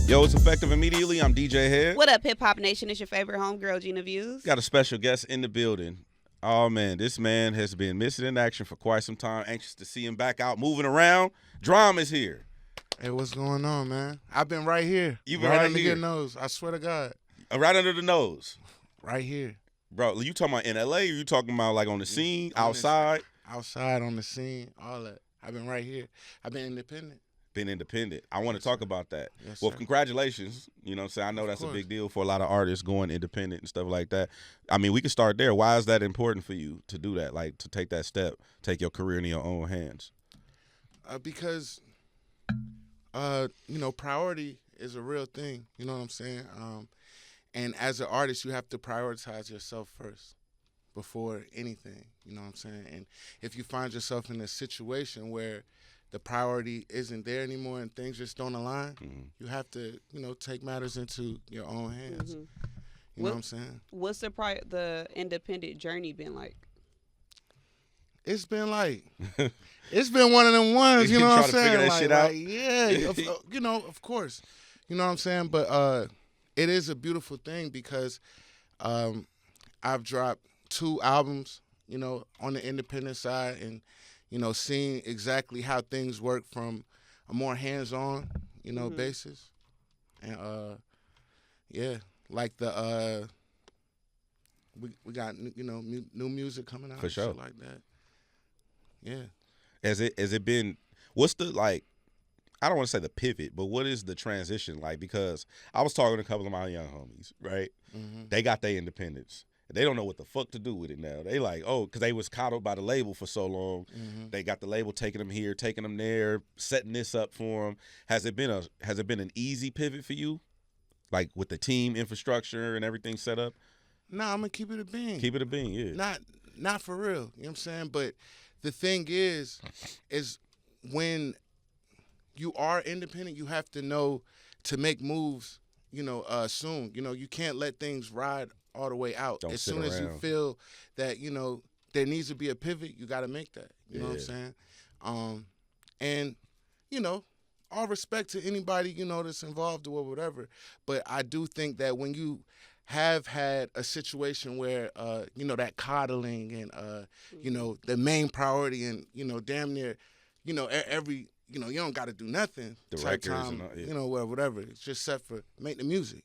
Yo, it's effective immediately. I'm DJ Hed. What up, Hip Hop Nation? It's your favorite homegirl, Gina Views. Got a special guest in the building. Oh, man, this man has been missing in action for quite some time. Anxious to see him back out moving around. Dram is here. Hey, what's going on, man? I've been right here. You've been right under here. your nose. I swear to God. Right under the nose. Right here. Bro, you talking about in L.A. or you talking about like on the scene, outside? Outside, on the scene, all that. I've been right here. I've been independent. Been independent. I want to talk about that. Yes, well, sir. congratulations. You know what I'm saying? I know Of that's course. a big deal for a lot of artists going independent and stuff like that. I mean, we can start there. Why is that important for you to do that? Like to take that step, take your career in your own hands? Because, priority is a real thing. You know what I'm saying? And as an artist, you have to prioritize yourself first before anything. You know what I'm saying? And if you find yourself in a situation where the priority isn't there anymore and things just don't align, you have to, take matters into your own hands. Mm-hmm. You know what I'm saying? What's the independent journey been like? It's been it's been one of them ones, you know what I'm saying? Trying to figure that shit out? Yeah, of course. You know what I'm saying? But it is a beautiful thing because I've dropped 2 albums, on the independent side and, seeing exactly how things work from a more hands-on, basis. And, like we got, new music coming out. For sure. Shit like that. Yeah. Has it been, what's the, like, I don't want to say the pivot, but what is the transition like? Because I was talking to a couple of my young homies, right? Mm-hmm. They got their independence. They don't know what the fuck to do with it now. They like, because they was coddled by the label for so long. Mm-hmm. They got the label taking them here, taking them there, setting this up for them. Has it been an easy pivot for you? Like with the team infrastructure and everything set up? Nah, I'm gonna keep it a bean. Keep it a bean, yeah. Not for real. You know what I'm saying? But the thing is when you are independent, you have to know to make moves, soon. You can't let things ride all the way out. Don't as sit soon as you around. feel that, there needs to be a pivot, you gotta make that. You know what I'm Yeah. saying? And, all respect to anybody, that's involved or whatever. But I do think that when you have had a situation where, that coddling and, the main priority and, damn near, every, you don't got to do nothing. The type records time, and all, yeah. whatever. It's just set for make the music.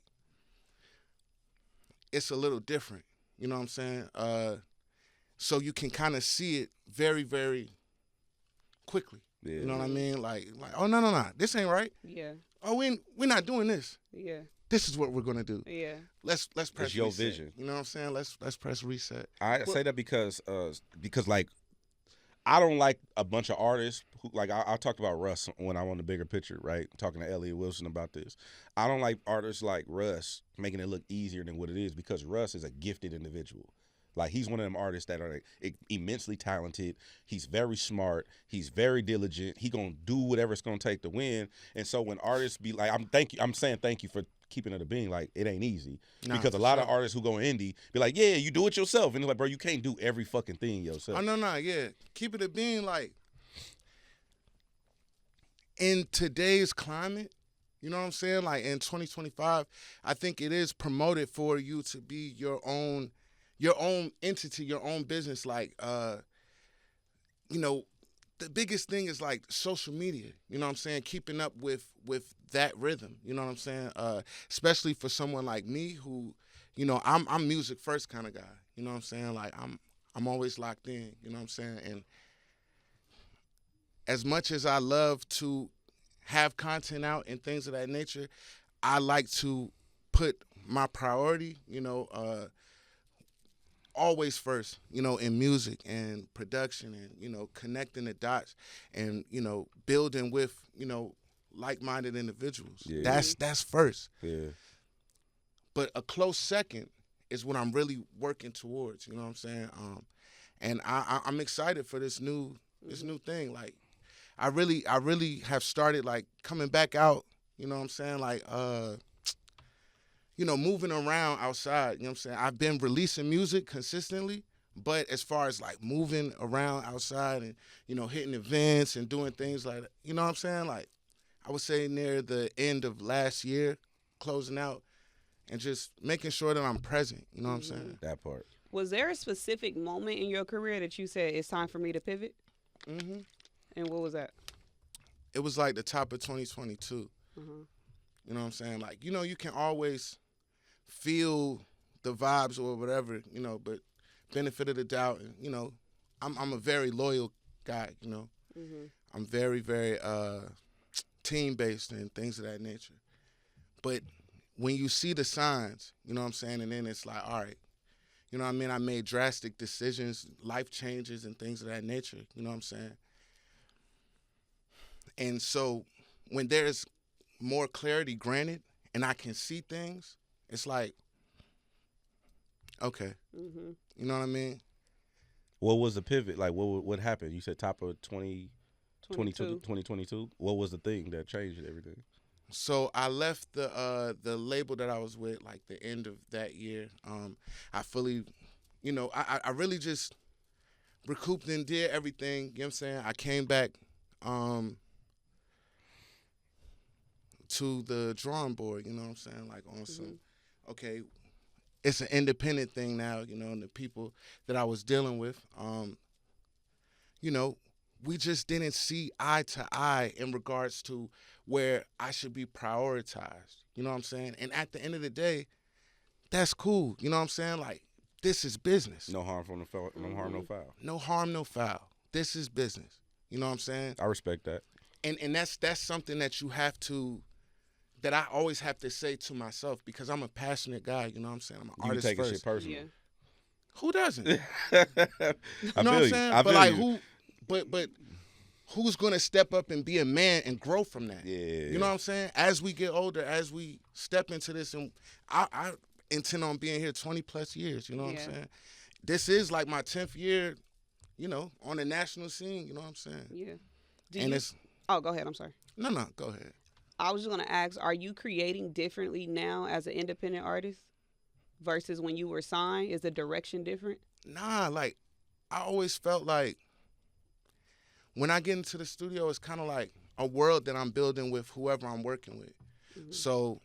It's a little different. You know what I'm saying? So you can kind of see it very, very quickly. Yeah. You know what I mean? Like, oh, no, this ain't right. Yeah. Oh, we're not doing this. Yeah. This is what we're gonna do. Yeah. Let's press It's your reset. vision. You know what I'm saying? Let's press reset. I say that because like I don't like a bunch of artists who like I talked about Russ when I'm on the bigger picture, right? Talking to Elliot Wilson about this. I don't like artists like Russ making it look easier than what it is because Russ is a gifted individual. Like he's one of them artists that are like, immensely talented. He's very smart. He's very diligent. He gonna do whatever it's gonna take to win. And so when artists be like, I'm saying thank you for keeping it a being. Like it ain't easy because a lot of artists who go indie be like, yeah, you do it yourself, and it's like, bro, you can't do every fucking thing yourself. Oh no, yeah. Keep it a being. Like in today's climate, you know what I'm saying? Like in 2025, I think it is promoted for you to be your own entity, your own business. Like, the biggest thing is like social media. You know what I'm saying? Keeping up with that rhythm. You know what I'm saying? Especially for someone like me who, I'm music first kind of guy. You know what I'm saying? Like I'm always locked in. You know what I'm saying? And as much as I love to have content out and things of that nature, I like to put my priority, always first, in music and production and, connecting the dots and, building with, like-minded individuals. Yeah. That's first. Yeah. But a close second is what I'm really working towards, you know what I'm saying? And I'm excited for this new thing. Like, I really have started, like, coming back out, you know what I'm saying? Like, moving around outside, you know what I'm saying? I've been releasing music consistently, but as far as like moving around outside and, hitting events and doing things like that, you know what I'm saying? Like I would say near the end of last year, closing out, and just making sure that I'm present. You know what I'm saying? That part. Was there a specific moment in your career that you said it's time for me to pivot? Mm-hmm. And what was that? It was like the top of 2022. Mm-hmm. You know what I'm saying? Like, you know, you can always feel the vibes or whatever, you know, but benefit of the doubt. And, you know, I'm a very loyal guy, you know. Mm-hmm. I'm very, very team-based and things of that nature. But when you see the signs, you know what I'm saying, and then it's like, all right, you know what I mean? I made drastic decisions, life changes and things of that nature, you know what I'm saying? And so when there's more clarity granted and I can see things, it's like, okay, Mm-hmm. you know what I mean? What was the pivot? Like, what happened? You said top of 2022. What was the thing that changed everything? So I left the label that I was with like the end of that year. I fully, you know, I really just recouped and did everything. You know what I'm saying? I came back to the drawing board. You know what I'm saying? Like on some, okay, it's an independent thing now. You know, and the people that I was dealing with, you know, we just didn't see eye to eye in regards to where I should be prioritized. You know what I'm saying? And at the end of the day, that's cool. You know what I'm saying? Like, this is business. No harm from the foul. No harm, no foul. No harm, no foul. This is business. You know what I'm saying? I respect that. And that's something that you have to, that I always have to say to myself, because I'm a passionate guy. You know what I'm saying? I'm an artist take first. Shit personal. Yeah. Who doesn't? You I know what I'm saying? But like who? But who's gonna step up and be a man and grow from that? Yeah. You know what I'm saying? As we get older, as we step into this, and I intend on being here 20 plus years. You know what I'm saying? This is like my 10th year, you know, on the national scene. You know what I'm saying? Yeah. Oh, go ahead. I'm sorry. No, go ahead. I was just gonna ask: are you creating differently now as an independent artist versus when you were signed? Is the direction different? Nah, like I always felt like when I get into the studio, it's kind of like a world that I'm building with whoever I'm working with. Mm-hmm. So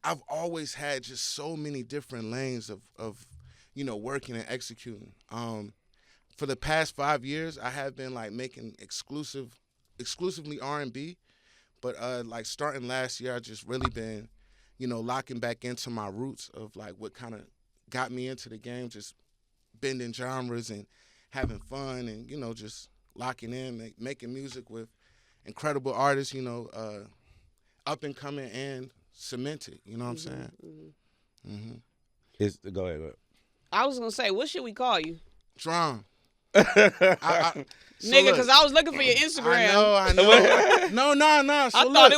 I've always had just so many different lanes of you know, working and executing. For the past 5 years, I have been like making exclusively R&B, but like starting last year, I just really been, you know, locking back into my roots of like what kind of got me into the game, just bending genres and having fun and, you know, just locking in, making music with incredible artists, you know, up and coming and cemented. You know what I'm saying? Mm-hmm. Go ahead. I was gonna say, what should we call you? Dram. Nigga, because I was looking for your Instagram. I know. No. So I thought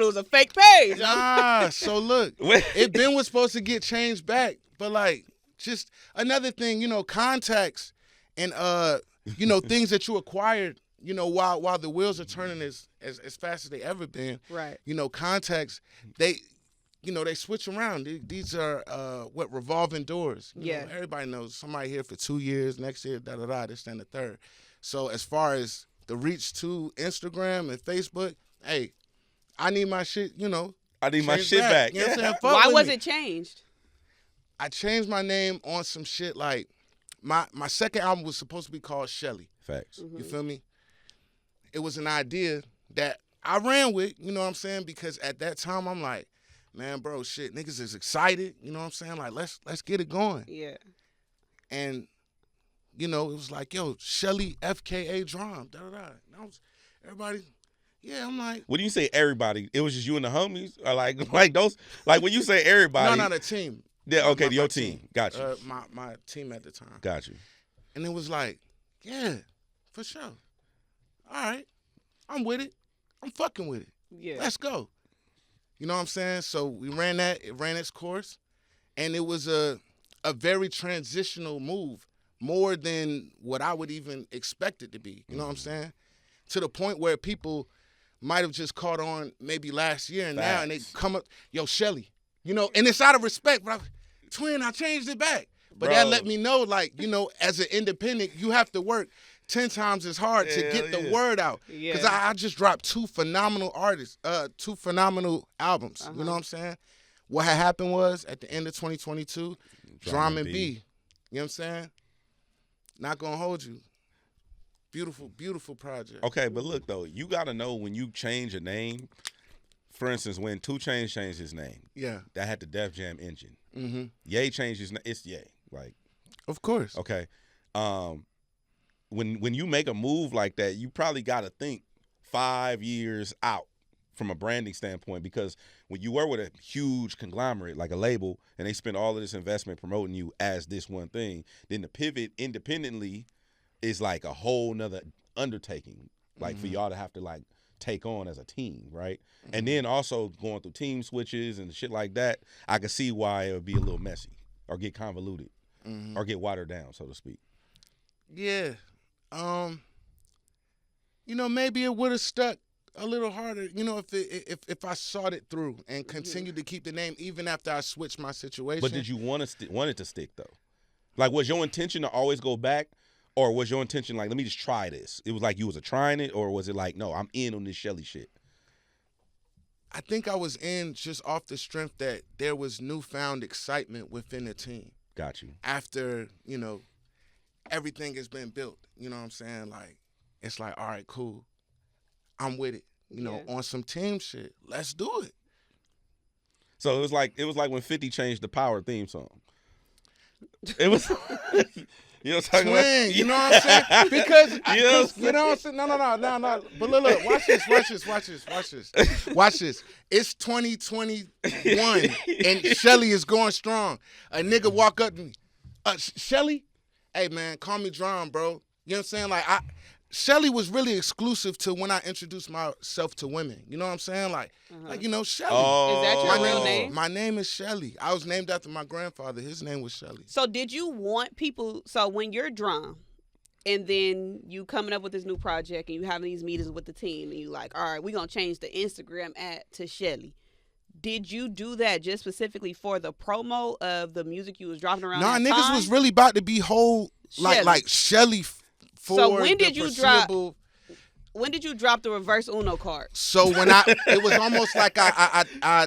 it was a fake page. Nah. So look, it was supposed to get changed back, but like just another thing, you know, contacts and you know, things that you acquired, you know, while the wheels are turning as fast as they ever been. Right. You know, contacts, they switch around. These are revolving doors. You know, everybody knows somebody here for 2 years, next year, this and the third. So as far as the reach to Instagram and Facebook, hey, I need my shit, you know. I need my shit back. You know what I'm saying? Why was it changed? I changed my name on some shit like my second album was supposed to be called Shelly. Facts. Mm-hmm. You feel me? It was an idea that I ran with, you know what I'm saying? Because at that time I'm like, man, bro, shit, niggas is excited. You know what I'm saying? Like, let's get it going. Yeah. And, you know, it was like, yo, Shelly, FKA Dram, da-da-da. And I was, everybody, yeah, I'm like. When you say everybody, it was just you and the homies? Or like those, like when you say everybody. No, the team. Yeah, okay, your team. Got you. My team at the time. Got you. And it was like, yeah, for sure. All right, I'm with it. I'm fucking with it. Yeah. Let's go. You know what I'm saying? So we ran that. It ran its course. And it was a very transitional move, more than what I would even expect it to be. You know what I'm saying? To the point where people might have just caught on maybe last year and now, and they come up, yo, Shelly. You know, and it's out of respect, bro. Twin, I changed it back. But that let me know, like, you know, as an independent, you have to work 10 times as hard to get the word out. Because Yeah. I just dropped 2 phenomenal artists, 2 phenomenal albums. You know what I'm saying? What had happened was, at the end of 2022, Dram and B. You know what I'm saying? Not gonna hold you. Beautiful, beautiful project. Okay, but look though, you gotta know when you change a name. For instance, when 2 Chainz changed his name, Yeah. that had the Def Jam engine. Mm-hmm. Ye changed his name. It's Ye. Like, Of course. okay, when you make a move like that, you probably gotta think 5 years out from a branding standpoint, because when you were with a huge conglomerate like a label and they spend all of this investment promoting you as this one thing, then the pivot independently is like a whole nother undertaking, like for y'all to have to like take on as a team, right? And then also going through team switches and shit like that, I could see why it would be a little messy or get convoluted or get watered down, so to speak. Yeah. You know, maybe it would have stuck a little harder, you know, if I sought it through and continued to keep the name even after I switched my situation. But did you want it to stick though? Like, was your intention to always go back, or was your intention like, let me just try this? It was like you was trying it, or was it like, no, I'm in on this Shelly shit? I think I was in just off the strength that there was newfound excitement within the team. Got you. After, you know, everything has been built, you know what I'm saying? Like, it's like, all right, cool. I'm with it. You know, on some team shit. Let's do it. So it was like when 50 changed the Power theme song. It was, you know what I'm talking Twin, about? you know what I'm saying? Because You know what I'm you know what I'm saying? No. But look, watch this. It's 2021 and Shelly is going strong. A nigga walk up to me. Shelly? Hey man, call me Dram, bro. You know what I'm saying? Like Shelly was really exclusive to when I introduced myself to women. You know what I'm saying? Like you know, Shelly. Oh. Is that your real name? My name is Shelly. I was named after my grandfather. His name was Shelly. So did you want people? So when you're Dram, and then you coming up with this new project, and you having these meetings with the team, and you like, all right, we're gonna change the Instagram at to Shelly. Did you do that just specifically for the promo of the music you was dropping around? Nah, that niggas time? was really about to be whole like Shelly. So when did you drop? When did you drop the reverse Uno card? So when it was almost like I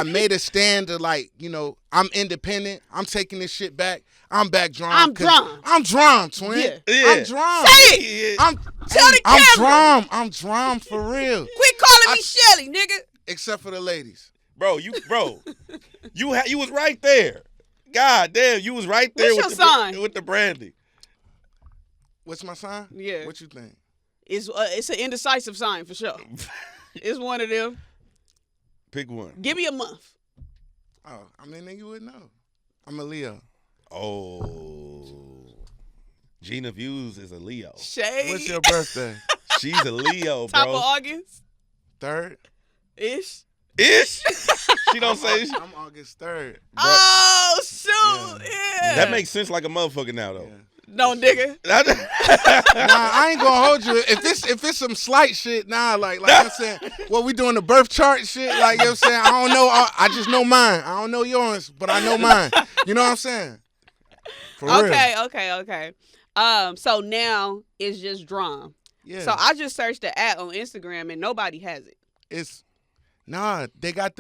made a stand to, like, you know, I'm independent. I'm taking this shit back. I'm back Dram. I'm Dram. I'm Dram, twin. Yeah. I'm Dram. Say it. I'm Tell the I'm camera. Dram. I'm Dram for real. Quit calling me Shelly, nigga. Except for the ladies. Bro, you was right there. God damn, you was right there What's your sign? with the branding. What's my sign? Yeah. What you think? It's an indecisive sign for sure. It's one of them. Pick one. Give me a month. Oh, I mean, nigga would know. I'm a Leo. Oh. Gina Views is a Leo. Shade. What's your birthday? She's a Leo, bro. Top of August? 3rd? Ish. Ish? She don't say ish. I'm August 3rd. Oh, shoot. Yeah. That makes sense like a motherfucker now, though. Yeah. No, nigga. Nah, I ain't gonna hold you. If it's some slight shit, nah, like I'm saying, what we doing the birth chart shit, like, you know what I'm saying? I don't know. I just know mine. I don't know yours, but I know mine. You know what I'm saying? For real. Okay. So now it's just Dram. Yeah. So I just searched the @ on Instagram and nobody has it. They got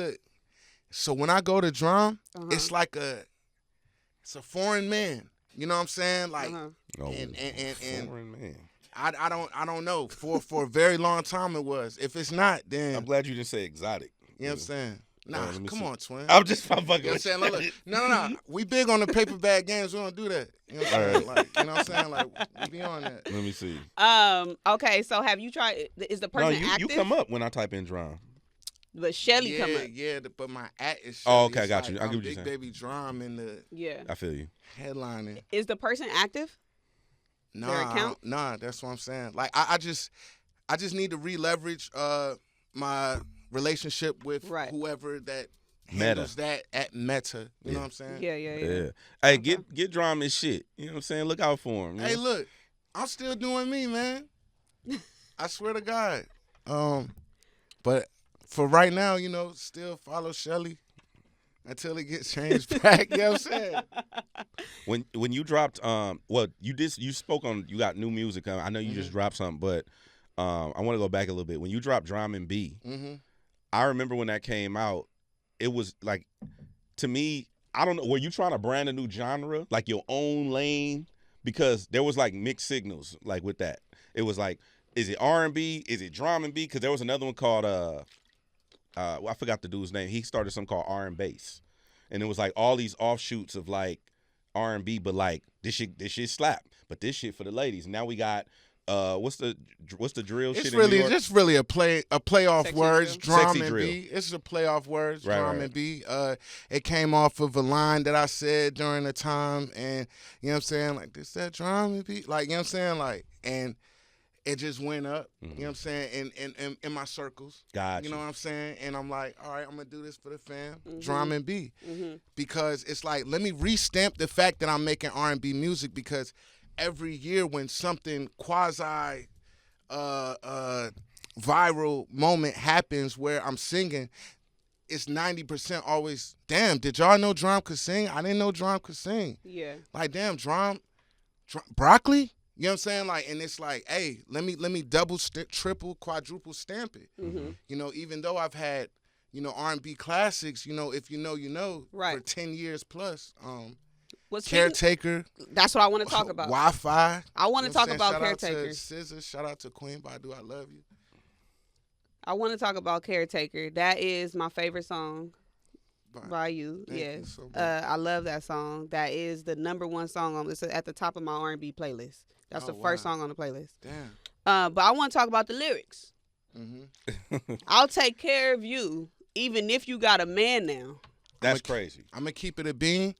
so when I go to Dram, it's like it's a foreign man. You know what I'm saying? Like, and foreign man. I don't know. For a very long time it was. If it's not, then I'm glad you didn't say exotic. You know what I'm saying? Nah, come on, twin. I'm fucking. You know what I'm saying? Look, no. We big on the paper bag games. We don't do that. You know what I'm saying? Like, you know what I'm saying? Like, we be on that. Let me see. Okay, so have you tried? Is the person active? You come up when I type in Dram. But Shelly come up. Yeah, but my @ is Shelly. Oh, okay, it's got you. like, I get what I'm you're Big saying. Baby Dram in the I feel you. headlining. Is the person active? Their account? Nah, that's what I'm saying. Like, I just need to re-leverage my relationship with whoever that handles that at Meta. You know what I'm saying? Yeah. Hey, get Dram his shit. You know what I'm saying? Look out for him. Hey, look, I'm still doing me, man. I swear to God. But for right now, you know, still follow Shelly. until it gets changed back. You know what I'm saying? When you dropped, you spoke on, you got new music. I know you just dropped something, but I want to go back a little bit. When you dropped Dram and B, I remember when that came out, it was like, to me, I don't know, were you trying to brand a new genre, like your own lane? Because there was like mixed signals, like with that. It was like, is it R&B? Is it Dram and B? Because there was another one called, I forgot the dude's name. He started something called R and Bass, and it was like all these offshoots of like R&B, but like this shit slap, but this shit for the ladies. Now we got what's the drill shit? It's really in New York? just really a playoff Sexy words, drill. Dram Sexy and drill. B. It's a playoff words, Right, Dram right. and B. It came off of a line that I said during the time, and you know what I'm saying, like this that Dram and B, like you know what I'm saying, like, and it just went up, you know what I'm saying, in my circles. Gotcha. You know what I'm saying? And I'm like, all right, I'm gonna do this for the fam, Dram and B, because it's like, let me restamp the fact that I'm making R&B music, because every year when something quasi viral moment happens where I'm singing, it's 90% always, damn, did y'all know Dram could sing? I didn't know Dram could sing. Yeah. Like, damn, Dram, broccoli? You know what I'm saying? Like, and it's like, hey, let me double, triple, quadruple stamp it. You know, even though I've had, you know, R&B classics, you know, if you know, you know, Right. for 10 years plus. What's Caretaker. That's what I want to talk about. Wi-Fi. I want to talk about Shout Caretaker. out to SZA. Shout out to Queen Badu. I love you. I want to talk about Caretaker. That is my favorite song Bye. by you. Thank you Yes. so much. I love that song. That is the #1 song on this, at the top of my R&B playlist. That's Oh, the first wow. song on the playlist. Damn. But I want to talk about the lyrics. I'll take care of you even if you got a man now. That's crazy. I'm going to keep it a bean.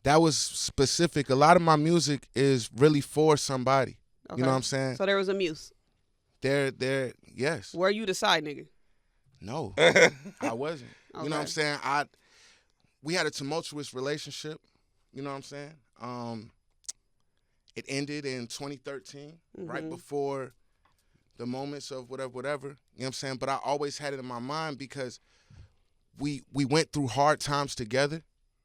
That was specific. A lot of my music is really for somebody. Okay. You know what I'm saying? So there was a muse. They're yes. Were you the side nigga? No, I wasn't. You know what I'm Okay. saying? We had a tumultuous relationship. You know what I'm saying? It ended in 2013, right before the moments of whatever. You know what I'm saying? But I always had it in my mind because we went through hard times together.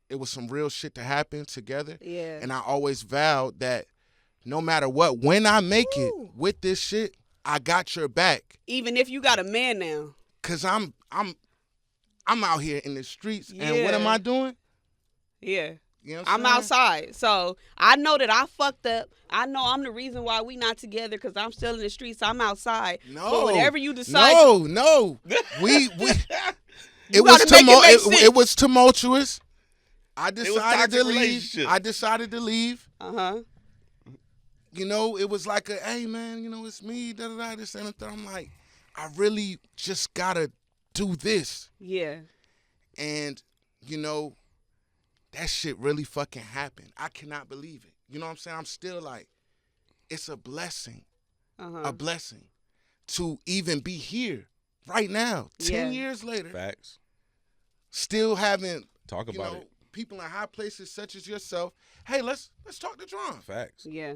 It was some real shit to happen together. Yeah. And I always vowed that no matter what, when I make it Woo. with this shit, I got your back. Even if you got a man now. Cause I'm out here in the streets, and what am I doing? Yeah. You know what I'm saying? outside. So I know that I fucked up. I know I'm the reason why we not together because I'm still in the streets. I'm outside. No, But whatever you decide. No. We You gotta make it make sense. it was tumultuous. I decided toxic to leave. relationship. I decided to leave. Uh-huh. You know, it was like hey man, you know, it's me, this and that. I'm like, I really just gotta do this. Yeah. And, you know, that shit really fucking happened. I cannot believe it. You know what I'm saying? I'm still like, it's a blessing. Uh-huh. A blessing to even be here right now, 10 Yeah. years later, Facts. still having Talk about it. people in high places such as yourself. Hey, let's talk to Dram. Facts. Yeah.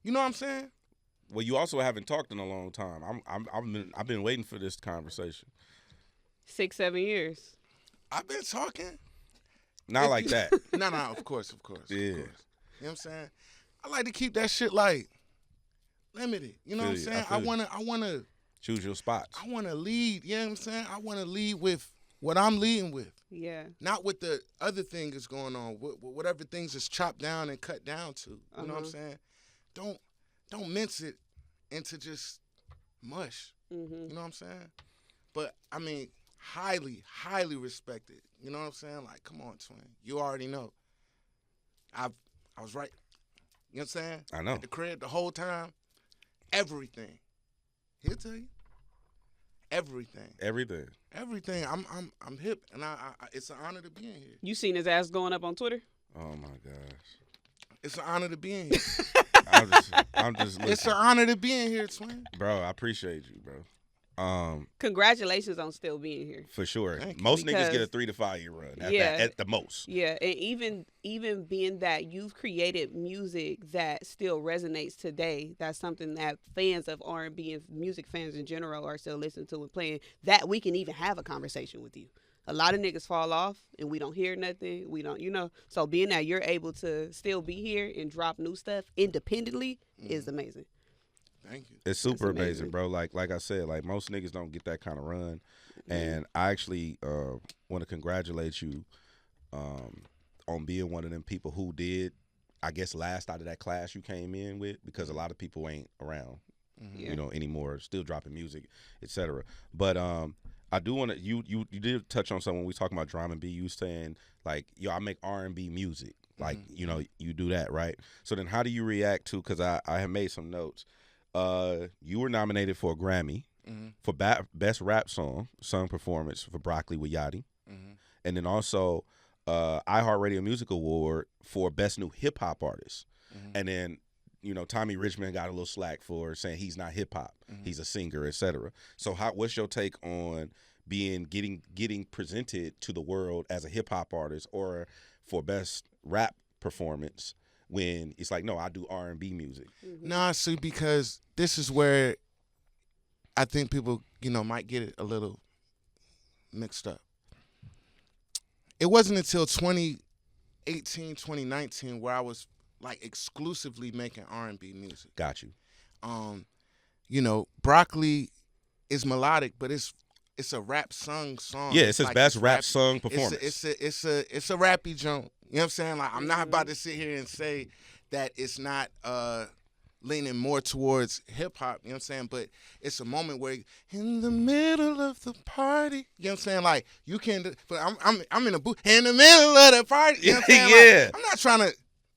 You know what I'm saying? Well, you also haven't talked in a long time. I've been waiting for this conversation. 6-7 years. I've been talking. Not like that. No, of course. Yeah. You know what I'm saying? I like to keep that shit like limited. You know what I'm Feel you. saying? I feel you. I wanna Choose your spots. I wanna lead, you know what I'm saying? I wanna lead with what I'm leading with. Yeah. Not with the other thing that's going on, whatever things is chopped down and cut down to. You know what I'm saying? Don't mince it into just mush. You know what I'm saying? But I mean, highly, highly respected. You know what I'm saying? Like, come on, twin. You already know. I was right. You know what I'm saying? I know. At the crib the whole time. Everything. He'll tell you. Everything. Everything. Everything. I'm hip, and I it's an honor to be in here. You seen his ass going up on Twitter? Oh my gosh. It's an honor to be in here. I'm just listening. It's an honor to be in here, twin. Bro, I appreciate you, bro. Congratulations on still being here. For sure. Thank you. Most niggas Because- get a 3 to 5 year run Yeah. at the most. Yeah, and even being that you've created music that still resonates today, that's something that fans of R&B and music fans in general are still listening to and playing, that we can even have a conversation with you. A lot of niggas fall off and we don't hear nothing. We don't, So being that you're able to still be here and drop new stuff independently is amazing. Thank you. It's super amazing, bro. Like I said, like most niggas don't get that kind of run, and I actually want to congratulate you on being one of them people who did, I guess, last out of that class you came in with, because a lot of people ain't around, anymore, still dropping music, etc. But I do want to, you did touch on something when we talking about Dram and B. You saying like, yo, I make R&B music, like you do that, right? So then, how do you react to? Because I have made some notes. You were nominated for a Grammy for best rap song performance for Broccoli with Yachty, and then also iHeartRadio Music Award for best new hip hop artist, and then Tommy Richmond got a little slack for saying he's not hip hop, he's a singer, etc. So what's your take on getting presented to the world as a hip hop artist or for best rap performance? When it's like, no, I do R&B music. Nah, see, because this is where I think people, might get it a little mixed up. It wasn't until 2018, 2019 where I was like exclusively making R&B music. Got you. Broccoli is melodic, but it's a rap song. Yeah, it's his best rap song performance. It's a rappy joint. You know what I'm saying? Like, I'm not about to sit here and say that it's not leaning more towards hip hop. You know what I'm saying? But it's a moment where in the middle of the party. You know what I'm saying? Like, you can. But I'm in a booth in the middle of the party. You know what I'm saying? Yeah. Like, I'm not trying to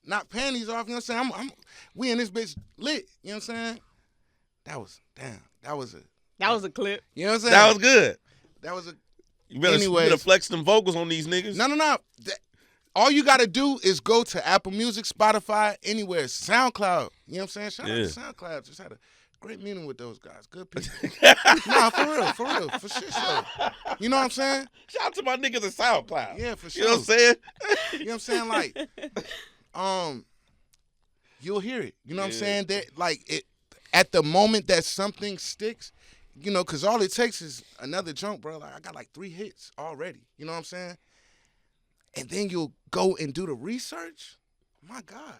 knock panties off. You know what I'm saying? We in this bitch lit. You know what I'm saying? That was a clip. You know what I'm saying? That was good. That was a. You better flex them vocals on these niggas. No. All you got to do is go to Apple Music, Spotify, anywhere, SoundCloud. You know what I'm saying? Shout out to SoundCloud. Just had a great meeting with those guys. Good people. Nah, for real. For shit show. You know what I'm saying? Shout out to my niggas at SoundCloud. Yeah, for sure. You know what I'm saying? You know what I'm saying? Like, you'll hear it. You know what I'm saying? That, like, it at the moment that something sticks, because all it takes is another jump, bro. Like, I got like 3 hits already. You know what I'm saying? And then you'll go and do the research. My God,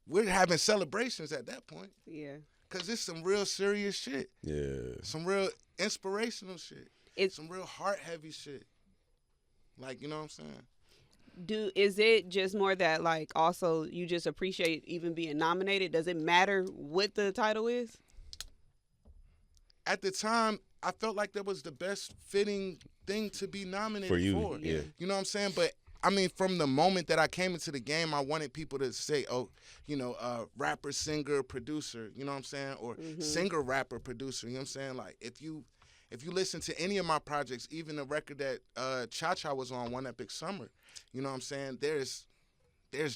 we're having celebrations at that point. Yeah, cause it's some real serious shit. Yeah, some real inspirational shit. It's some real heart heavy shit. Like, you know what I'm saying? Is it just more that like also you just appreciate even being nominated? Does it matter what the title is? At the time, I felt like that was the best fitting thing to be nominated for you. For. Yeah. You know what I'm saying? But I mean, from the moment that I came into the game, I wanted people to say, rapper, singer, producer, you know what I'm saying? Or singer, rapper, producer, you know what I'm saying? Like, if you listen to any of my projects, even the record that Cha-Cha was on, One Epic Summer, you know what I'm saying? There's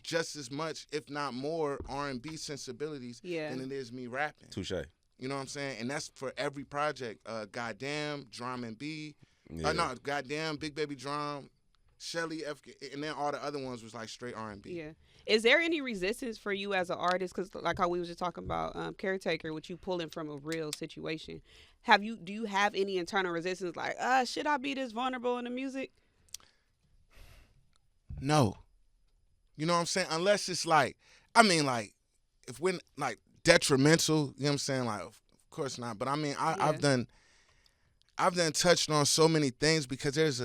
just as much, if not more, R&B sensibilities than it is me rapping. Touche. You know what I'm saying? And that's for every project. Goddamn, Dram and B. Goddamn, Big Baby Dram, Shelly, and then all the other ones was like straight R&B. Yeah. Is there any resistance for you as an artist? Because like how we was just talking about Caretaker, with you pulling from a real situation. Do you have any internal resistance? Like, should I be this vulnerable in the music? No. You know what I'm saying? Unless it's like, if we're like detrimental, you know what I'm saying? Like, of course not. But I mean, I've done touched on so many things because there's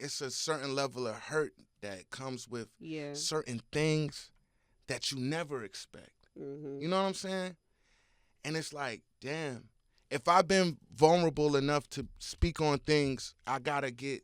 it's a certain level of hurt that comes with certain things that you never expect. Mm-hmm. You know what I'm saying? And it's like, damn, if I've been vulnerable enough to speak on things, I gotta get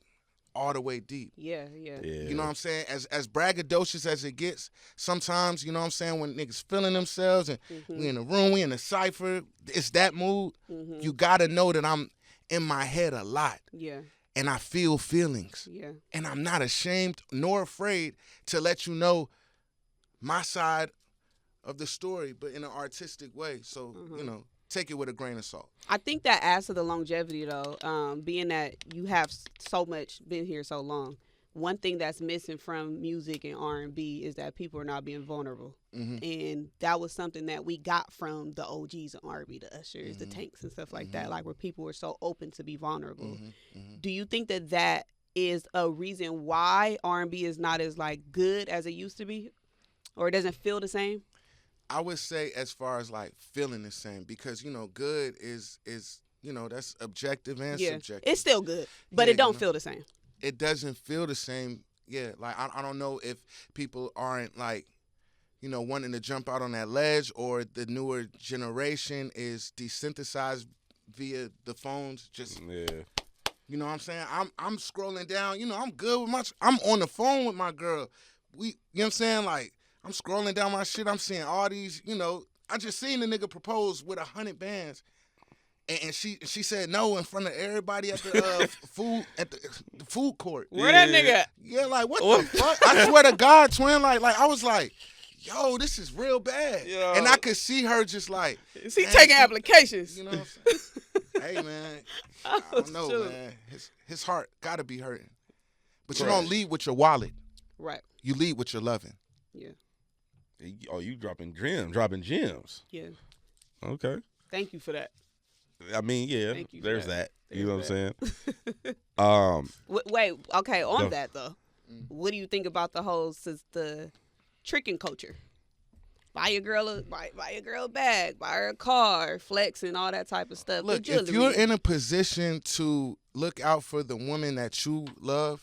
all the way deep. Yeah. You know what I'm saying? As braggadocious as it gets, sometimes, you know what I'm saying, when niggas feeling themselves and we in the room, we in the cypher, it's that mood, you gotta know that I'm in my head a lot. Yeah. And I feel feelings. Yeah. And I'm not ashamed nor afraid to let you know my side of the story, but in an artistic way. So, take it with a grain of salt. I think that adds to the longevity, though, being that you have so much been here so long. one thing that's missing from music and R&B is that people are not being vulnerable. And that was something that we got from the OGs of R&B, the Ushers, the Tanks and stuff like that, like where people were so open to be vulnerable. Do you think that that is a reason why R&B is not as like good as it used to be, or it doesn't feel the same? I would say as far as like feeling the same, because good is that's objective and subjective. It's still good, but it don't feel the same. It doesn't feel the same. Yeah, like I don't know if people aren't like wanting to jump out on that ledge, or the newer generation is desynthesized via the phones. Just you know what I'm saying? I'm scrolling down. I'm good with I'm on the phone with my girl. You know what I'm saying? Like, I'm scrolling down my shit. I'm seeing all these, I just seen the nigga propose with 100 bands. And she said no in front of everybody at the food court. Where that nigga? Yeah, like what the fuck? I swear to God, twin. Like I was like, yo, this is real bad. Yo. And I could see her just like, is he taking applications? You know what I'm saying? Hey man, I don't know, man. His heart gotta be hurting. But you don't lead with your wallet. Right. You lead with your loving. Yeah. Oh, you dropping gems. Yeah. Okay. Thank you for that. I mean, yeah, there's that. You know what I'm saying? Wait, okay, on that though, what do you think about the whole the tricking culture? Buy your girl a bag, buy her a car, flex and all that type of stuff. Look, if you're in a position to look out for the woman that you love,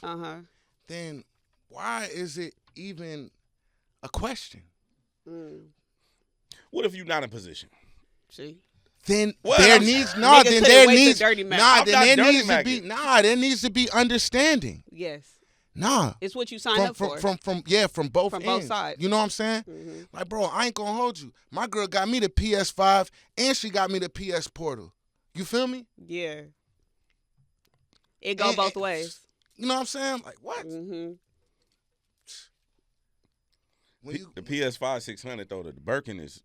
then why is it even a question? What if you're not in position? See? Then there needs to be understanding. Yes. Nah. It's what you signed up for. From both ends. Both sides. You know what I'm saying? Like, bro, I ain't gonna hold you. My girl got me the PS5 and she got me the PS Portal. You feel me? Yeah. It go both ways. You know what I'm saying? Like, what? The PS5 600 though, the Birkin is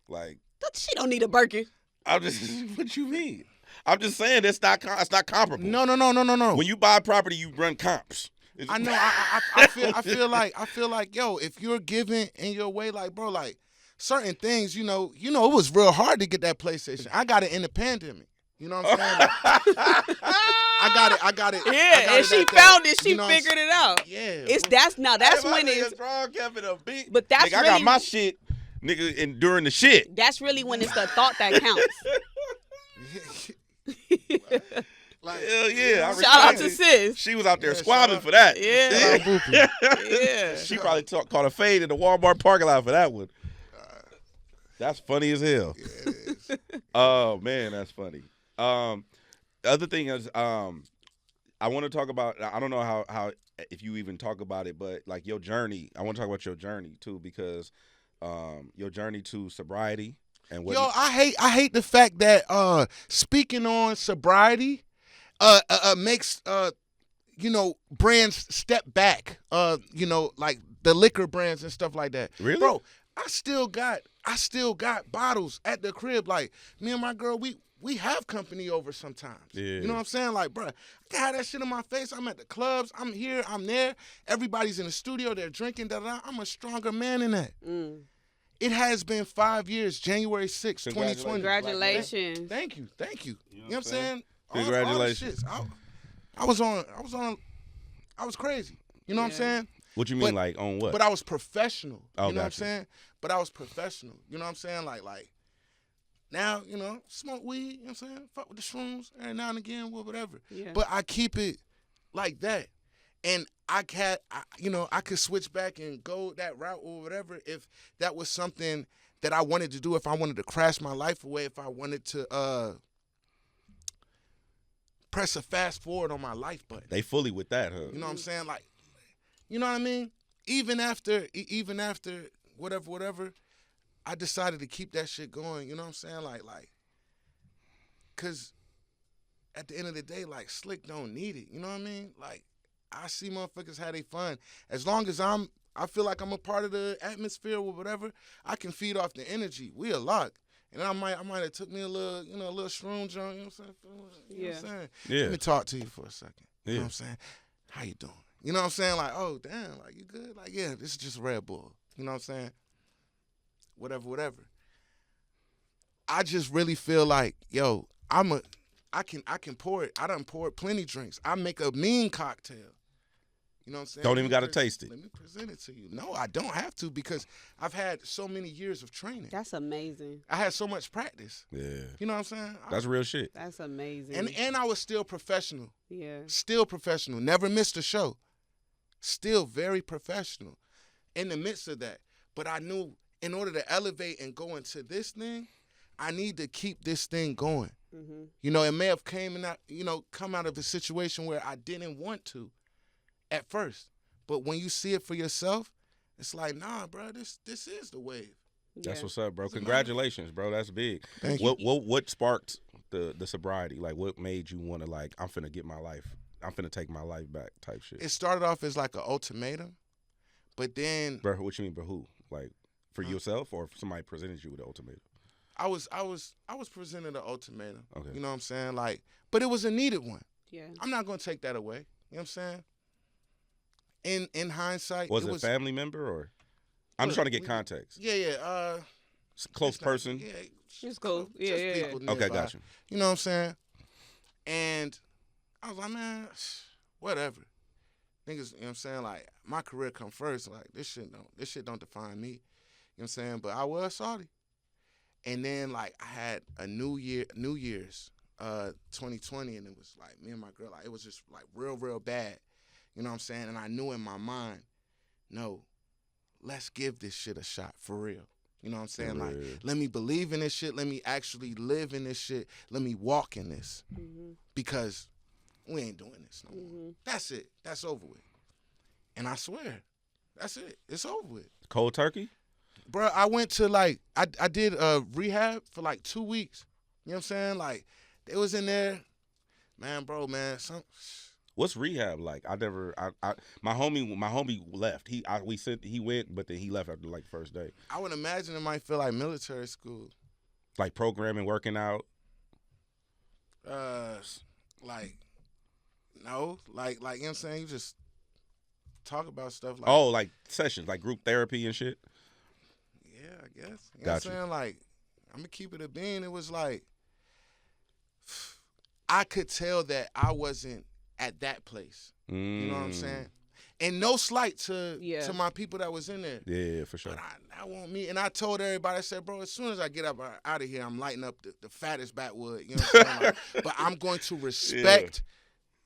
like. She don't need a Birkin. I'm just. What you mean? I'm just saying it's not comparable. No. When you buy property, you run comps. I know. I feel like yo, if you're giving in your way, like bro, like certain things, it was real hard to get that PlayStation. I got it in the pandemic. You know what I'm saying? I got it. Yeah, and she found it. She figured it out. Yeah. That's when it's. But that's nigga, really. I got my shit, nigga, enduring the shit. That's really when it's the thought that counts. Like, hell yeah. Shout out to sis. She was out there squabbling for that. Yeah. Yeah. She probably caught a fade in the Walmart parking lot for that one. That's funny as hell. Yeah, it is. Oh, man, that's funny. The other thing is, I want to talk about, I don't know how if you even talk about it, but like your journey, I want to talk about your journey too, because your journey to sobriety. And what I hate the fact that speaking on sobriety makes brands step back. Like the liquor brands and stuff like that. Really, bro? I still got bottles at the crib. Like me and my girl, we have company over sometimes. Yeah. You know what I'm saying? Like, bro, I can have that shit in my face. I'm at the clubs. I'm here. I'm there. Everybody's in the studio. They're drinking. I'm a stronger man than that. It has been 5 years, January 6th, 2020. Congratulations. Thank you. You know what I'm saying? Congratulations. I was crazy. You know what I'm saying? What you mean, like, on what? But I was professional. Oh, you know what I'm saying? But I was professional. You know what I'm saying? Like now, smoke weed, you know what I'm saying? Fuck with the shrooms every now and again, whatever. Yeah. But I keep it like that. And I could switch back and go that route or whatever if that was something that I wanted to do, if I wanted to crash my life away, if I wanted to press a fast forward on my life button. They fully with that, huh? You know what I'm saying? Like, you know what I mean? Even after whatever, I decided to keep that shit going. You know what I'm saying? Like, cause at the end of the day, like, Slick don't need it. You know what I mean? Like, I see motherfuckers have their fun. As long as I feel like I'm a part of the atmosphere or whatever, I can feed off the energy. We a lock. And I might have took me a little, a little shroom joint, you know what I'm saying? You know what I'm saying? Yeah. Let me talk to you for a second. Yeah. You know what I'm saying? How you doing? You know what I'm saying? Like, oh, damn, like, you good? Like, yeah, this is just Red Bull. You know what I'm saying? Whatever. I just really feel like, yo, I can pour it. I done poured plenty drinks. I make a mean cocktail. You know what I'm saying? Don't even got to taste it. Let me present it to you. No, I don't have to because I've had so many years of training. That's amazing. I had so much practice. Yeah. You know what I'm saying? That's real shit. That's amazing. And I was still professional. Yeah. Still professional. Never missed a show. Still very professional in the midst of that. But I knew in order to elevate and go into this thing, I need to keep this thing going. Mm-hmm. You know, it may have come out of a situation where I didn't want to at first. But when you see it for yourself, it's like, nah, bro, this is the wave. That's what's up, bro. Congratulations, bro. That's big. Thank you. What sparked the sobriety? Like, what made you want to, like, I'm finna get my life, I'm finna take my life back type shit? It started off as like an ultimatum, but then... Bro, what you mean, bro, who? Like, for yourself or somebody presented you with an ultimatum? I was presented an ultimatum. Okay. You know what I'm saying? Like, but it was a needed one. Yeah. I'm not going to take that away. You know what I'm saying? In hindsight, Was it a family member or? I'm just trying to get context. Yeah. Close person. Yeah, it's cool. Yeah. Okay, got you. You know what I'm saying? And I was like, man, whatever. Niggas, you know what I'm saying? Like, my career come first. Like, this shit don't define me. You know what I'm saying? But I was salty. And then, like, I had a New Year's 2020, and it was like me and my girl, like, it was just like real bad. You know what I'm saying? And I knew in my mind, no, let's give this shit a shot for real. You know what I'm saying? Like, let me believe in this shit. Let me actually live in this shit. Let me walk in this. Mm-hmm. Because we ain't doing this no more. That's it. That's over with. And I swear, that's it. It's over with. Cold turkey? Bro, I went to, like, I did rehab for like 2 weeks. You know what I'm saying? Like, it was in there. Man, What's rehab like? My homie left. He went, but then he left after like the first day. I would imagine it might feel like military school. Like programming, working out. Like, no, like you know what I'm saying? You just talk about stuff like. Oh, like sessions, like group therapy and shit. Yeah, I guess. You know Got what I'm saying? Like, I'm gonna keep it a bean. It was like, I could tell that I wasn't at that place. You know what I'm saying? And no slight to my people that was in there. Yeah, for sure. But I want me. And I told everybody, I said, bro, as soon as I get out of here, I'm lighting up the fattest backwood. You know what I'm saying? Like, but I'm going to respect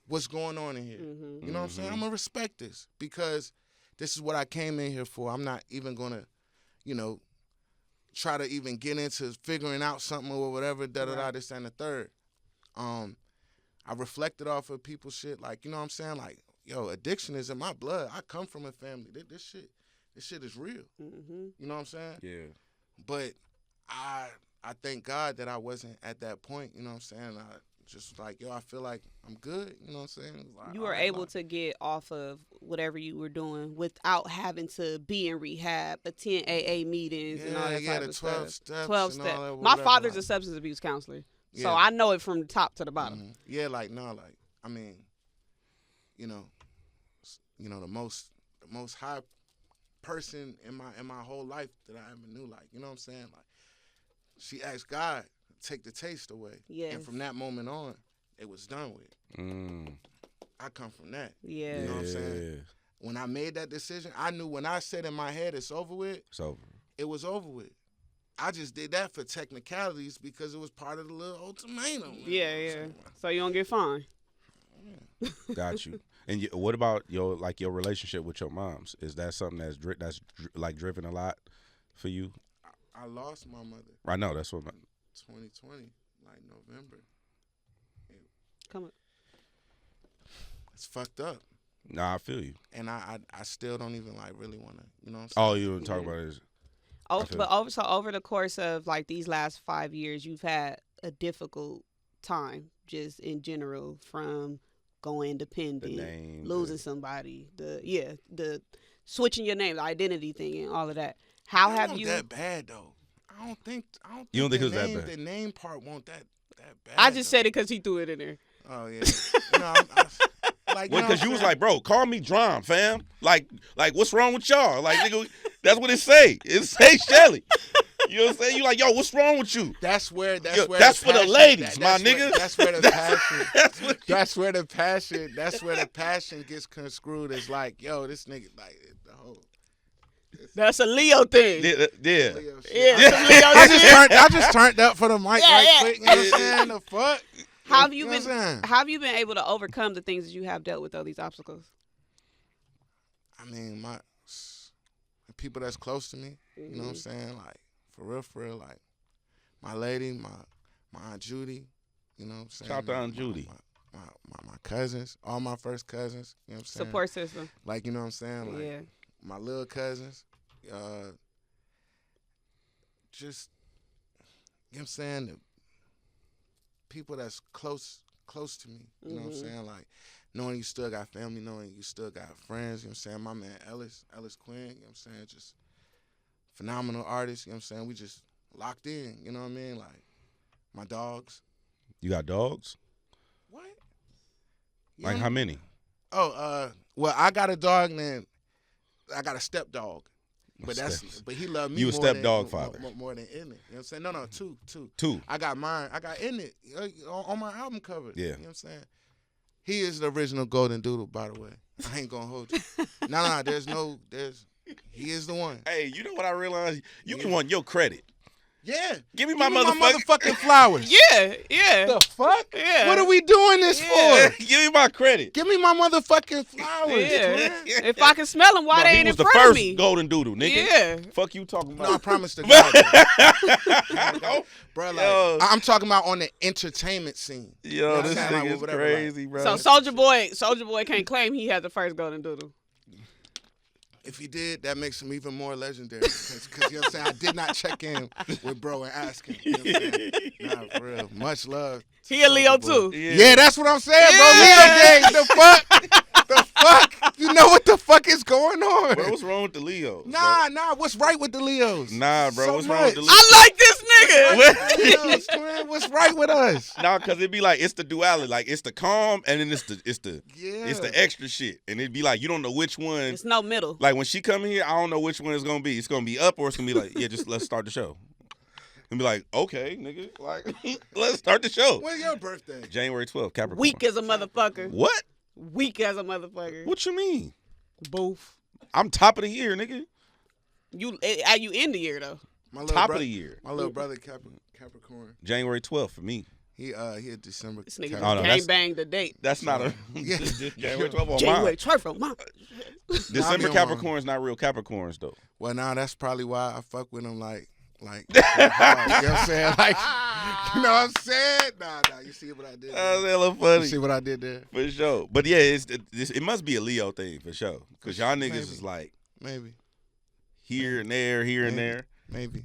what's going on in here. Mm-hmm. You know what I'm saying? I'm going to respect this because this is what I came in here for. I'm not even going to, try to even get into figuring out something or whatever, this and the third. I reflected off of people's shit, like, you know what I'm saying? Like, yo, addiction is in my blood. I come from a family. This shit is real. Mm-hmm. You know what I'm saying? Yeah. But I thank God that I wasn't at that point. You know what I'm saying? I just like, yo, I feel like I'm good. You know what I'm saying? Like, you were able to get off of whatever you were doing without having to be in rehab, attend AA meetings, and all that type of 12 stuff. 12 steps. My father's a substance abuse counselor. So I know it from the top to the bottom. Mm-hmm. Yeah, like, no, like, I mean, the most high person in my whole life that I ever knew, like, you know what I'm saying? Like, she asked God to take the taste away. Yes. And from that moment on, it was done with. I come from that. Yeah. You know what I'm saying? When I made that decision, I knew when I said in my head it's over with, it was over with. I just did that for technicalities because it was part of the little ultimatum. Yeah. So you don't get fined. Yeah. Got you. And what about your relationship with your moms? Is that something that's driven a lot for you? I lost my mother. I know, that's what 2020, like November. Come on. It's fucked up. Nah, I feel you. And I still don't even like really want to, you know what I'm saying? Oh, you were talking about it. Over the course of like these last 5 years, you've had a difficult time just in general, from going independent, losing somebody, the switching your name, the identity thing, and all of that. How have you? That bad though. I don't think you don't think it was that bad. The name part won't that bad. I just said it because he threw it in there. Oh yeah. Like, Well, because you was like, bro, call me Dram, fam. Like, what's wrong with y'all? Like, nigga, that's what it say. It say Shelly. You know what I'm saying? You like, yo, what's wrong with you? That's where that's for the ladies, my nigga. That's where the passion. That's where the passion gets construed as like, yo, this nigga like the whole. That's a Leo thing. Yeah. Leo shit. Yeah, some Leo shit. I just turned up for the mic quick. You know what I'm saying? The fuck. How have you been able to overcome the things that you have dealt with, though, these obstacles? I mean, the people that's close to me, you know what I'm saying? Like, for real, like, my lady, my Aunt Judy, you know what I'm saying? Shout out to Aunt Judy. My cousins, all my first cousins, you know what I'm saying? Support system. Like, you know what I'm saying? Like, my little cousins, just, you know what I'm saying? The people that's close to me, you know what I'm saying? Like, knowing you still got family, knowing you still got friends, you know what I'm saying? My man Ellis Quinn, you know what I'm saying? Just phenomenal artist, you know what I'm saying? We just locked in, you know what I mean? Like, my dogs. You got dogs? What? Like, how many? Oh, well, I got a dog, and then I got a stepdog. But he loved me you a more stepdog than, father. More than in it. You know what I'm saying? No, two. Two. I got mine. I got in it on my album cover. Yeah. You know what I'm saying? He is the original Golden Doodle, by the way. I ain't gonna hold you. No, he is the one. Hey, you know what I realized? You can want your credit. Yeah. Give me my motherfucking flowers. Yeah. The fuck? Yeah. What are we doing this for? Give me my credit. Give me my motherfucking flowers. Yeah. If I can smell them, why they ain't in front of me? He was the first Golden Doodle, nigga. Yeah. Fuck you talking about. No, I promise to God. Bro, like, I'm talking about on the entertainment scene. Yo, this nigga is crazy, bro. So Soulja Boy can't claim he had the first Golden Doodle. If he did, that makes him even more legendary. Because, you know what I'm saying? I did not check in with bro and ask him. You know what I'm saying? Nah, for real. Much love. He a Leo, too. Yeah, that's what I'm saying, bro. Leo gang, the fuck? The fuck? You know what the fuck is going on? Bro, what's wrong with the Leos? Nah, what's right with the Leos? Nah, bro, what's wrong with the Leos? I like this nigga. Leos, man, what's right with us? Nah, cause it'd be like it's the duality, like it's the calm and then it's the extra shit, and it'd be like you don't know which one. It's no middle. Like when she come here, I don't know which one it's gonna be. It's gonna be up or it's gonna be like, yeah, just let's start the show. And be like, okay, nigga, like let's start the show. When's your birthday? January 12th, Capricorn. Weak as a motherfucker. What? Weak as a motherfucker. What you mean? Boof. I'm top of the year, nigga. You in the year though? Top of the year. My little brother Capricorn. January 12th for me. He had December. This nigga that's bang the date. That's not a January 12th on January 12th on mine. December Capricorns not real Capricorns though. Well, now that's probably why I fuck with him like you know what I'm saying? Like, you know what I'm saying? Nah, you see what I did there? That's hella funny. You see what I did there? For sure. But yeah, it must be a Leo thing for sure. Because y'all niggas is like maybe here and there, and there. Maybe.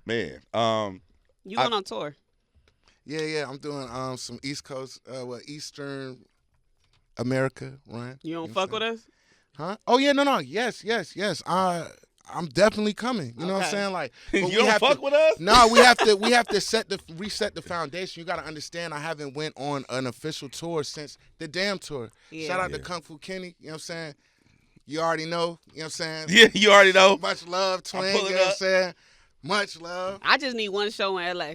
Man. You went on tour. Yeah, I'm doing some East Coast, Eastern America run. You don't fuck with us? Huh? Oh yeah, no. Yes. I'm definitely coming. You know what I'm saying? Like, you don't fuck with us? No, we have to reset the foundation. You got to understand, I haven't went on an official tour since the damn tour. Yeah. Shout out to Kung Fu Kenny. You know what I'm saying? You already know. You know what I'm saying? Yeah, you already know. Much love, twin. You know what I'm saying? Much love. I just need one show in LA.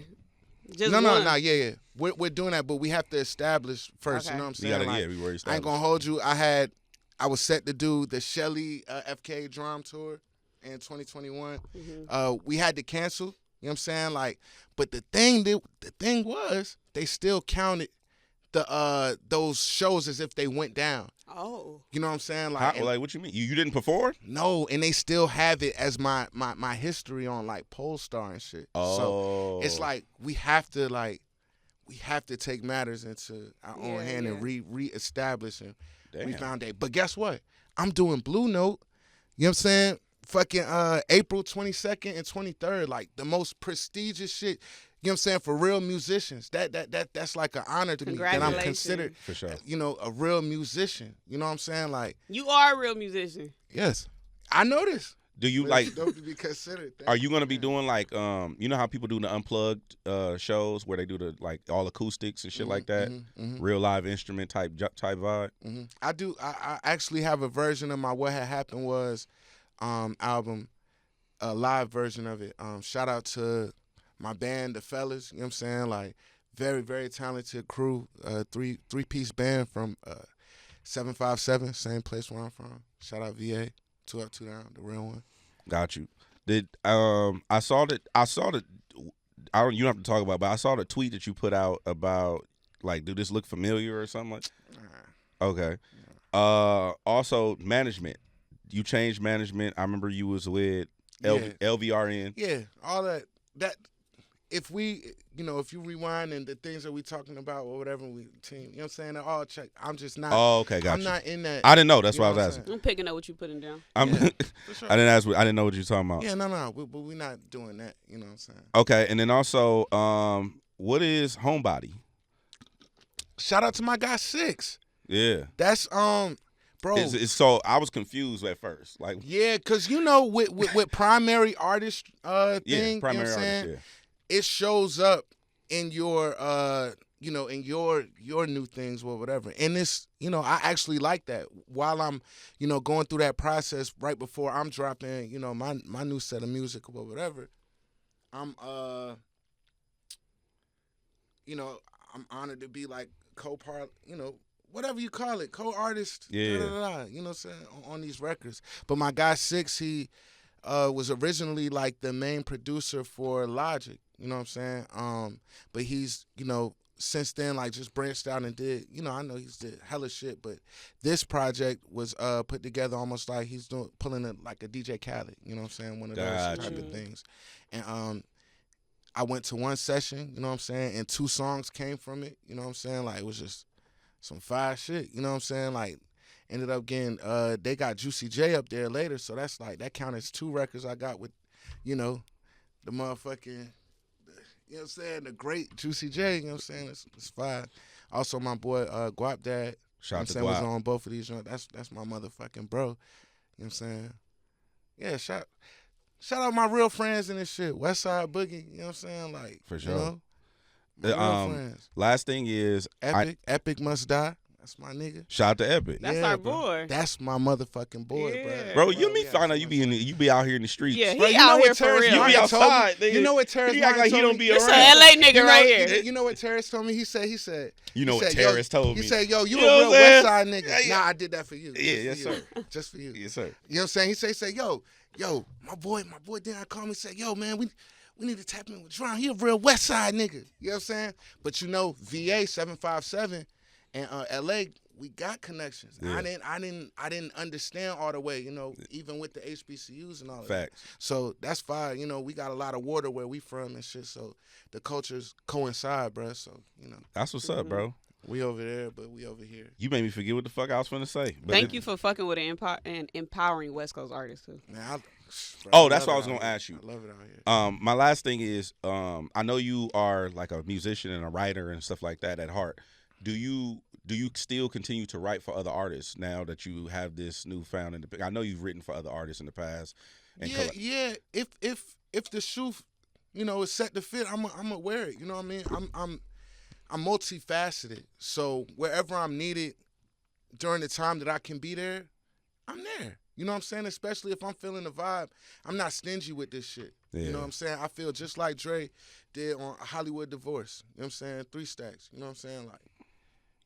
Just no, one. Yeah. We're doing that, but we have to establish first. Okay. You know what I'm saying? I ain't gonna hold you. I was set to do the Shelly FK Dram tour in 2021. We had to cancel. You know what I'm saying? Like, but the thing was, they still counted those shows as if they went down. Oh. You know what I'm saying? Like, like what you mean? You didn't perform? No, and they still have it as my history on like Polestar and shit. Oh. So it's like we have to take matters into our own hand and reestablish and refoundate. But guess what? I'm doing Blue Note. You know what I'm saying? Fucking April 22nd and 23rd, like the most prestigious shit. You know what I'm saying? For real musicians, that's like an honor to me that I'm considered, for sure, a real musician. You know what I'm saying? Like, you are a real musician. Yes, I know this. Do you But like? it's dope to be considered. Are you gonna be doing like you know how people do the unplugged shows where they do the like all acoustics and shit like that, real live instrument type vibe? I do. I actually have a version of my What Had Happened Was album, a live version of it. Shout out to my band, the Fellas. You know what I'm saying? Like very, very talented crew. Three-piece band from 757, same place where I'm from. Shout out VA, 2 Up 2 Down, the real one. Got you. Did I saw that I don't you don't have to talk about it, but I saw the tweet that you put out about like, do this look familiar or something like? Okay. Also management. You changed management. I remember you was with LVRN. Yeah, all that if we, if you rewind and the things that we talking about or whatever we team, you know what I'm saying, they're all check. I'm just not. Oh, okay, got I'm you. not in that. I didn't know. That's why I was asking. I'm picking up what you putting down. For sure. I didn't ask. I didn't know what you were talking about. Yeah, no. But we're not doing that. You know what I'm saying? Okay, and then also, what is Homebody? Shout out to my guy 6. Yeah. That's bro. It's so I was confused at first. Like, yeah, cause with primary artist thing, yeah, primary you know what I'm saying? artist. Yeah. It shows up in your in your new things or whatever. And it's, I actually like that. While I'm, going through that process right before I'm dropping, my new set of music or whatever, I'm I'm honored to be like co-part, whatever you call it, co-artist, yeah. you know what I'm saying, on these records. But my guy 6, he was originally like the main producer for Logic, you know what I'm saying? But he's, since then, like, just branched out and did, I know he's did hella shit, but this project was put together almost like he's pulling it like a DJ Khaled, you know what I'm saying? One of those type of things. And I went to one session, you know what I'm saying, and 2 songs came from it, you know what I'm saying? Like, it was just some fire shit, you know what I'm saying? Like, ended up getting, they got Juicy J up there later, so that's like, that counted as 2 records I got with, the motherfucking, you know what I'm saying, the great Juicy J, you know what I'm saying? It's fire. Also, my boy, Guap Dad, Shout out to Guap. Was Guap. on both of these joints. That's my motherfucking bro, you know what I'm saying? Yeah, shout out my real friends in this shit. Westside Boogie, you know what I'm saying? Like, For sure. My real friends. Last thing is Epic Must Die. That's my nigga. shout out to Epic. That's our boy. That's my motherfucking boy, Yeah. Bro, you me find out you be out here in the streets. Yeah, Bro, he you out know here what for Terrence real. You be Martin told outside. me? Nigga. You know what Terrence He act Martin like he told don't me? be This around. an LA nigga right here. You know what Terrence told me? He said, You know he what said, Terrence told me. He said, yo, you You know a real what I'm West saying? Side nigga. Yeah. Nah, I did that for you. Yeah, Just yes, for you. Just for you. Yes, sir. You know what I'm saying? He say, yo, my boy then called me and said, yo, man, we need to tap in with Dram. He a real West Side nigga. You know what I'm saying? But VA 757 and LA, we got connections. Yeah. I didn't understand all the way, even with the HBCUs and all of that. Facts. So that's fine. We got a lot of water where we from and shit. So the cultures coincide, bruh. So, That's what's up, bro. we over there, but we over here. You made me forget what the fuck I was finna say. But Thank you for fucking with and empowering West Coast artists too. Man, That's what I was gonna ask you. I love it out here. My last thing is, I know you are like a musician and a writer and stuff like that at heart. Do you still continue to write for other artists now that you have this newfound independence? I know you've written for other artists in the past. And Yeah. If the shoe, is set to fit, I'm gonna wear it. You know what I mean? I'm multifaceted. So wherever I'm needed during the time that I can be there, I'm there. You know what I'm saying? Especially if I'm feeling the vibe, I'm not stingy with this shit. Yeah. You know what I'm saying? I feel just like Dre did on Hollywood Divorce. You know what I'm saying? 3 stacks. You know what I'm saying? Like,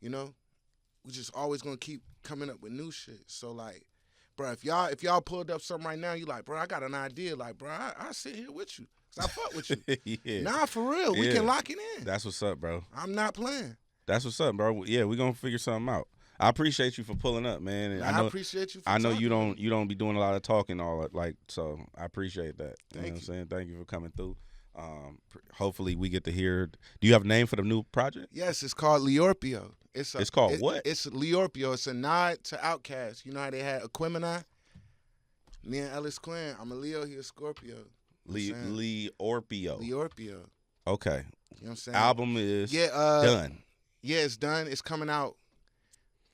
we just always gonna keep coming up with new shit. So like, bro, if y'all pulled up something right now, you like, bro, I got an idea. Like, bro, I sit here with you. 'Cause I fuck with you. Yeah. Nah, for real. We Yeah. can lock it in. That's what's up, bro. I'm not playing. That's what's up, bro. Yeah, we're gonna figure something out. I appreciate you for pulling up, man. And I appreciate you for I know talking. you don't be doing a lot of talking all that, like, so I appreciate that. You know what I'm saying? Thank you for coming through. Hopefully we get to hear. Do you have a name for the new project? Yes, it's called Leorpio. It's called what? It's Leorpio. It's a nod to Outkast. You know how they had Aquemini? Me and Ellis Quinn. I'm a Leo. He a Scorpio. Leorpio. Leorpio. Okay. You know what I'm saying? Album is done. Yeah, it's done. It's coming out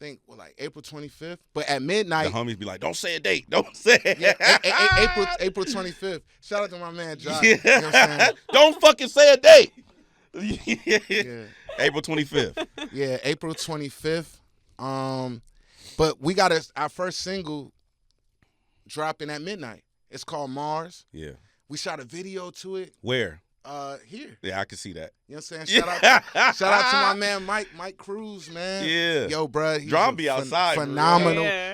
think, like April 25th. But at midnight, the homies be like, don't say a date. Don't say it. Yeah, April 25th. Shout out to my man, Josh. Yeah. You know what I'm saying? Don't fucking say a date. Yeah. April 25th. Yeah, April 25th. But we got our first single dropping at midnight. It's called Mars. Yeah. We shot a video to it. Where? Here. Yeah, I can see that. You know what I'm saying? Shout out to my man Mike Cruz, man. Yeah. Yo, bro. Dram be outside.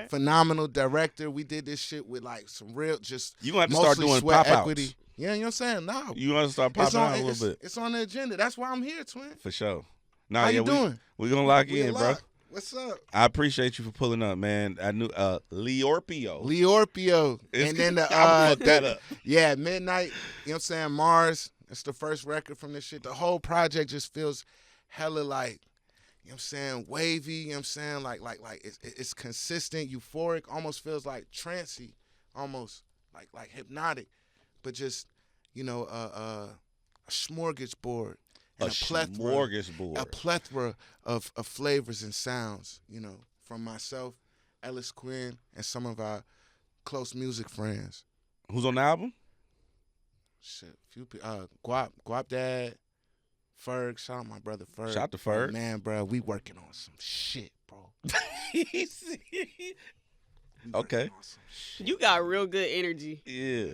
Phenomenal director. We did this shit with like some real you gonna have to start doing sweat pop equity. outs. Yeah, you know what I'm saying? No. You want to start popping out a little bit. It's on the agenda. That's why I'm here, twin. For sure. Nah, How yeah, you doing? We gonna lock We in, locked. bro. What's up? I appreciate you for pulling up, man. I knew Leorpio. And then I looked that up. Yeah, Midnight, you know what I'm saying? Mars. It's the first record from this shit. The whole project just feels hella like, you know what I'm saying, wavy, you know what I'm saying? Like it's consistent, euphoric, almost feels like trancey, almost like hypnotic, but just, you know, a smorgasbord. And smorgasbord. A plethora of flavors and sounds, you know, from myself, Ellis Quinn, and some of our close music friends. Who's on the album? Shit, few people. Guap Dad, Ferg. Shout out my brother Ferg. Shout out to Ferg. Man, bro, we working on some shit, bro. Okay. You got real good energy. Yeah.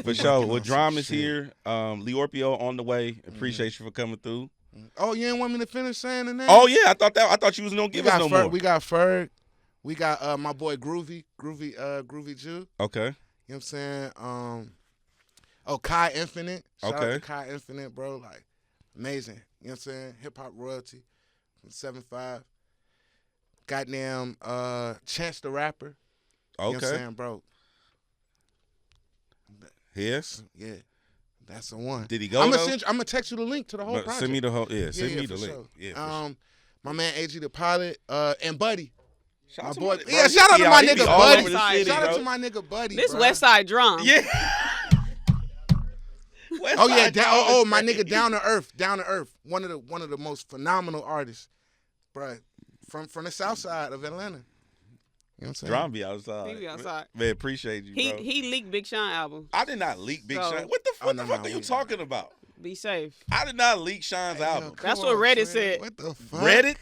For sure. Well, Dram is here. Leorpio on the way. Appreciate you for coming through. Oh, you didn't want me to finish saying the name? Oh yeah, I thought you was gonna give us no more. We got Ferg. We got my boy Groovy Jew. Okay. You know what I'm saying? Kai Infinite. Shout out to Kai Infinite, bro. Like, amazing. You know what I'm saying? Hip hop royalty from 7'5". Goddamn Chance the Rapper. Okay. You know what I'm saying, bro? Yes. Yeah. That's the one. Did he go? I'm gonna text you the link to the whole project. Send me the whole. Yeah. Send me the link. Sure. Yeah. For sure. My man AG the Pilot, and Buddy. Shout My out to boy. my- Yeah, shout out to my nigga Buddy. Shout out bro. to my nigga Buddy. This bro. West Side Drum. Yeah. Oh yeah, my nigga Down to Earth, one of the most phenomenal artists, bro, from the South Side of Atlanta. You know what I'm saying? Dram be outside. He be outside. Man, appreciate you, bro. He leaked Big Sean album. I did not leak Big So- Sean. What the fuck are you talking about? Be safe. I did not leak Sean's Yo, album. come That's what on, Reddit twin. said. What the fuck? Reddit?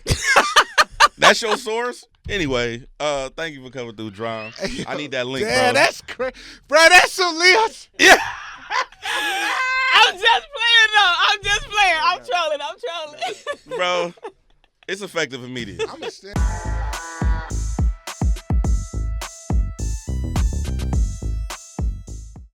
That's your source? Anyway, thank you for coming through, Dram. Hey, I need that link, yeah, bro. that's crazy. Bro, that's some Leos. Yeah. I'm just playing though. I'm just playing. I'm trolling. Bro, it's effective immediately. I'm a